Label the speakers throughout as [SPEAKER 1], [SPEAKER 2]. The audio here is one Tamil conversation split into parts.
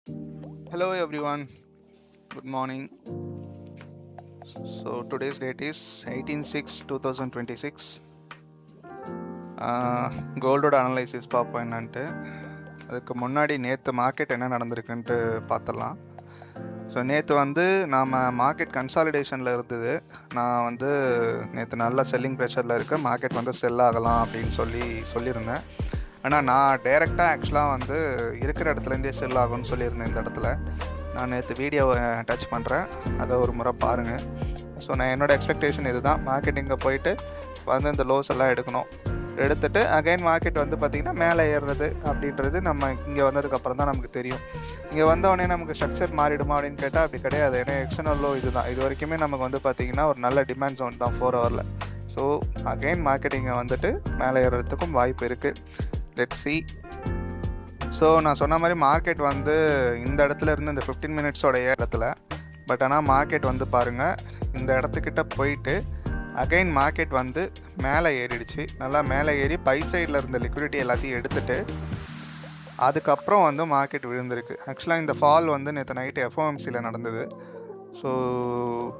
[SPEAKER 1] Hello everyone, good morning. So today's date is 18/6/2026. கோல்டோட analysis பார்ப்போம் என்னன்ட்டு. அதுக்கு முன்னாடி நேற்று மார்க்கெட் என்ன நடந்திருக்குன்ட்டு பார்த்துடலாம். ஸோ நேற்று வந்து நாம் மார்க்கெட் கன்சாலிடேஷனில் இருந்தது. நான் வந்து நேற்று நல்ல செல்லிங் ப்ரெஷரில் இருக்க மார்க்கெட் வந்து செல் ஆகலாம் அப்படின்னு சொல்லியிருந்தேன். ஆனால் நான் டைரெக்டாக ஆக்சுவலாக வந்து இருக்கிற இடத்துலேருந்தே செல் ஆகும்னு சொல்லியிருந்தேன். இந்த இடத்துல நான் நேற்று வீடியோவை டச் பண்ணுறேன், அதை ஒரு முறை பாருங்கள். ஸோ நான் என்னோடய எக்ஸ்பெக்டேஷன் இது தான், மார்க்கெட்டிங்கை போயிட்டு வந்து இந்த லோஸ் எல்லாம் எடுக்கணும், எடுத்துட்டு அகைன் மார்க்கெட் வந்து பார்த்திங்கன்னா மேலே ஏறுறது அப்படின்றது நம்ம இங்கே வந்ததுக்கப்புறம் தான் நமக்கு தெரியும். இங்கே வந்தோடனே நமக்கு ஸ்ட்ரக்சர் மாறிடுமா அப்படின்னு கேட்டால் அப்படி கிடையாது. ஏன்னா எக்ஸ்டர்னல் லோ இது தான். இது வரைக்குமே நமக்கு வந்து பார்த்திங்கன்னா ஒரு நல்ல டிமாண்ட் ஜோன் தான் 4 ஹவரில். ஸோ அகைன் மார்க்கெட்டிங்கை வந்துட்டு மேலே ஏறுறதுக்கும் வாய்ப்பு இருக்குது. Let's see. ஸோ நான் சொன்ன மாதிரி மார்க்கெட் வந்து இந்த இடத்துல இருந்து இந்த 15 மினிட்ஸோடைய இடத்துல, பட் ஆனால் மார்க்கெட் வந்து பாருங்கள் இந்த இடத்துக்கிட்ட போயிட்டு அகைன் மார்க்கெட் வந்து மேலே ஏறிடுச்சு. நல்லா மேலே ஏறி பை சைடில் இருந்த லிக்விடிட்டி எல்லாத்தையும் எடுத்துட்டு அதுக்கப்புறம் வந்து மார்க்கெட் விழுந்திருக்கு. ஆக்சுவலாக இந்த ஃபால் வந்து நேற்று நைட்டு எஃப்ஓஎம்சியில் நடந்தது. ஸோ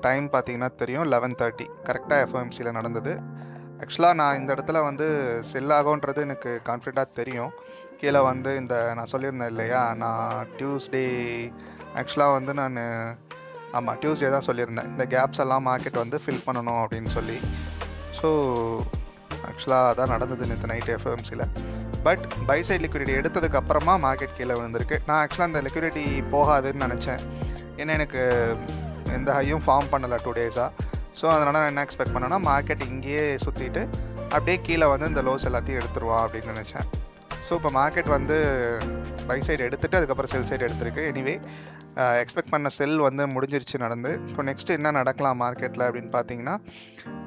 [SPEAKER 1] டைம் பார்த்தீங்கன்னா தெரியும், 11:30 கரெக்டாக எஃப்ஓஎம்சியில் நடந்தது. ஆக்சுவலாக நான் இந்த இடத்துல வந்து செல் ஆகும்ன்றது எனக்கு கான்ஃபிடண்ட்டாக தெரியும். கீழே வந்து இந்த நான் சொல்லியிருந்தேன் இல்லையா, நான் டியூஸ்டே ஆக்சுவலாக வந்து டியூஸ்டே தான் சொல்லியிருந்தேன் இந்த கேப்ஸ் எல்லாம் மார்க்கெட் வந்து ஃபில் பண்ணணும் அப்படின்னு சொல்லி. ஸோ ஆக்சுவலாக அதான் நடந்தது நேற்று நைட்டு எஃப்எம்சியில். பட் பை சைட் லிக்விடிட்டி எடுத்ததுக்கு அப்புறமா மார்க்கெட் கீழே விழுந்திருக்கு. நான் ஆக்சுவலாக அந்த லிக்விடிட்டி போகாதுன்னு நினச்சேன், ஏன்னா எனக்கு எந்த ஹையும் ஃபார்ம் பண்ணலை 2 டேஸாக. ஸோ அதனால் நான் என்ன எக்ஸ்பெக்ட் பண்ணேன்னா மார்க்கெட் இங்கேயே சுற்றிட்டு அப்படியே கீழே வந்து இந்த லோஸ் எல்லாத்தையும் எடுத்துருவான் அப்படின்னு நினச்சேன். ஸோ இப்போ மார்க்கெட் வந்து பை சைடு எடுத்துகிட்டு அதுக்கப்புறம் செல் சைடு எடுத்திருக்கு. எனிவே எக்ஸ்பெக்ட் பண்ண செல் வந்து முடிஞ்சிருச்சு நடந்து. இப்போ நெக்ஸ்ட்டு என்ன நடக்கலாம் மார்க்கெட்டில் அப்படின்னு பார்த்தீங்கன்னா,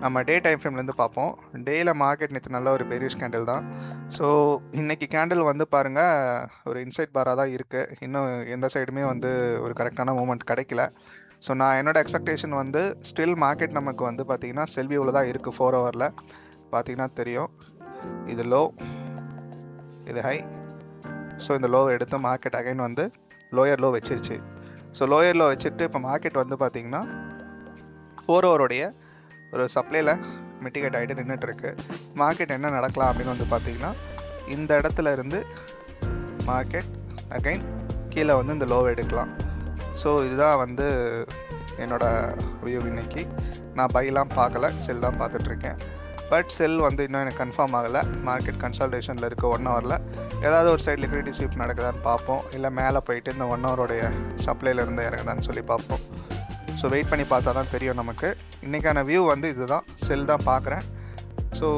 [SPEAKER 1] நம்ம டே டைம் ஃப்ரேம்லேருந்து பார்ப்போம். டேயில் மார்க்கெட் நேற்று நல்ல ஒரு பெரிஷ் கேண்டில் தான். ஸோ இன்றைக்கி கேண்டில் வந்து பாருங்கள் ஒரு இன்சைட் பாராக தான் இருக்குது. இன்னும் எந்த சைடுமே வந்து ஒரு கரெக்டான மூமெண்ட் கிடைக்கல. ஸோ நான் என்னோடய எக்ஸ்பெக்டேஷன் வந்து ஸ்டில் மார்க்கெட் நமக்கு வந்து பார்த்திங்கன்னா செல்வியூவில் தான் இருக்குது. 4 ஹவரில் பார்த்திங்கன்னா தெரியும், இது லோ, இது ஹை. ஸோ இந்த லோவை எடுத்து மார்க்கெட் அகைன் வந்து லோயர் லோ வச்சிருச்சு. ஸோ லோயர் லோ வச்சுட்டு இப்போ மார்க்கெட் வந்து பார்த்திங்கன்னா 4 ஹவருடைய ஒரு சப்ளையில் மிட்டிகேட் ஆகிட்டு நின்றுட்டுருக்கு. மார்க்கெட் என்ன நடக்கலாம் அப்படின்னு வந்து பார்த்திங்கன்னா, இந்த இடத்துல இருந்து மார்க்கெட் அகைன் கீழே வந்து இந்த லோவை எடுக்கலாம். ஸோ இதுதான் வந்து என்னோடய வியூ. இன்னைக்கு நான் பைலாம் பார்க்கல, செல் தான் பார்த்துட்ருக்கேன். பட் செல் வந்து இன்னும் எனக்கு கன்ஃபார்ம் ஆகலை. மார்க்கெட் கன்சல்டேஷனில் இருக்க 1 ஹவரில் ஏதாவது ஒரு சைடு லிக்விடிட்டி ஸ்வீப் நடக்குதான்னு பார்ப்போம், இல்லை மேலே போயிட்டு இந்த 1 ஹவருடைய சப்ளைலேருந்து இறங்குதான்னு சொல்லி பார்ப்போம். ஸோ வெயிட் பண்ணி பார்த்தா தான் தெரியும் நமக்கு. இன்றைக்கான வியூ வந்து இதுதான், செல் தான் பார்க்குறேன். So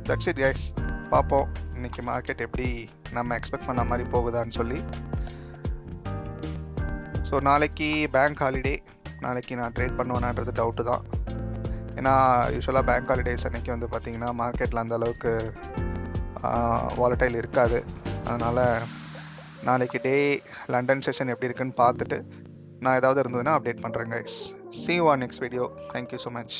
[SPEAKER 1] that's it guys. பார்ப்போம் இன்றைக்கி மார்க்கெட் எப்படி நம்ம எக்ஸ்பெக்ட் பண்ண மாதிரி போகுதான்னு சொல்லி. ஸோ நாளைக்கு பேங்க் ஹாலிடே, நாளைக்கு நான் ட்ரேட் பண்ணுவேனான்றது டவுட்டு தான். ஏன்னா யூஸ்வலாக பேங்க் ஹாலிடேஸ் அன்றைக்கி வந்து பார்த்திங்கன்னா மார்க்கெட்டில் அந்த அளவுக்கு வாலடைல் இருக்காது. அதனால் நாளைக்கு டே லண்டன் செஷன் எப்படி இருக்குன்னு பார்த்துட்டு நான் ஏதாவது இருந்ததுன்னா அப்டேட் பண்ணுறேன் guys. See you on next video. Thank you so much.